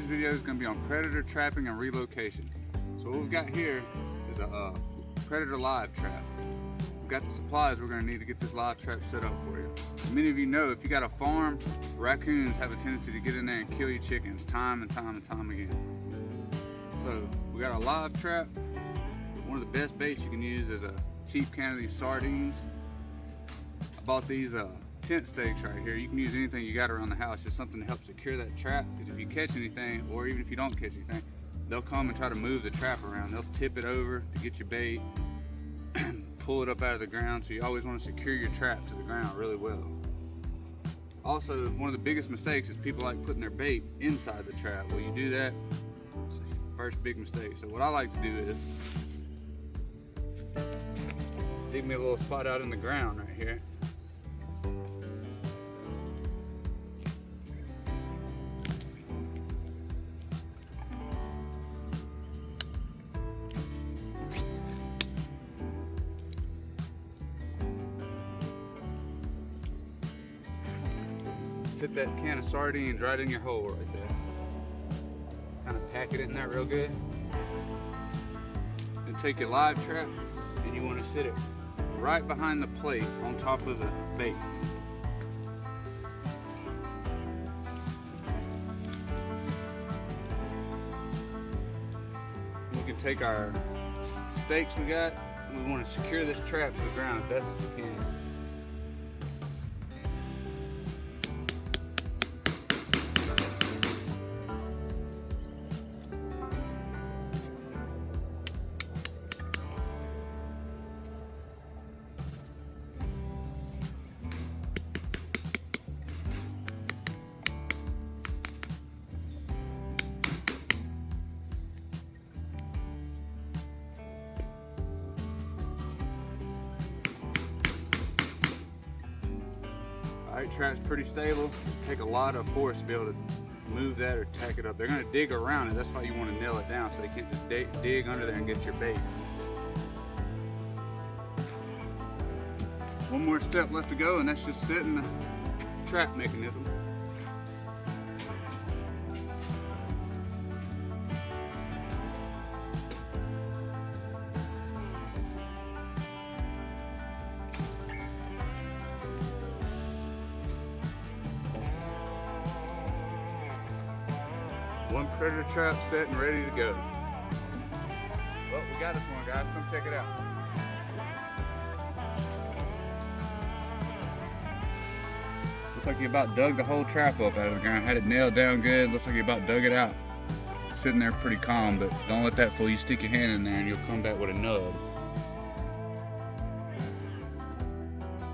Today's video is going to be on predator trapping and relocation. So what we've got here is a predator live trap. We've got the supplies we're going to need to get this live trap set up for you. Many of you know if you got a farm, raccoons have a tendency to get in there and kill your chickens time and time again. So we got a live trap. One of the best baits you can use is a cheap can of these sardines. I bought these tent stakes right here. You can use anything you got around the house, just something to help secure that trap, because if you catch anything, or even if you don't catch anything, they'll come and try to move the trap around. They'll tip it over to get your bait, pull it up out of the ground, so you always want to secure your trap to the ground really well. Also, one of the biggest mistakes is people like putting their bait inside the trap. Well, you do that, it's the first big mistake. So what I like to do is dig me a little spot out in the ground right here. Sit that can of sardines right in your hole right there. Kind of pack it in there real good. Then take your live trap and you want to sit it right behind the plate on top of the bait. We can take our stakes we got and we want to secure this trap to the ground as best as we can. Alright, trap's pretty stable. Take a lot of force to be able to move that or tack it up. They're going to dig around it. That's why you want to nail it down so they can't just dig under there and get your bait. One more step left to go, and that's just setting the trap mechanism. One predator trap set and ready to go. Well, we got this one, guys. Come check it out. Looks like you about dug the whole trap up out of the ground. Had it nailed down good. Looks like you about dug it out. Sitting there pretty calm, but don't let that fool you. Stick your hand in there and you'll come back with a nub.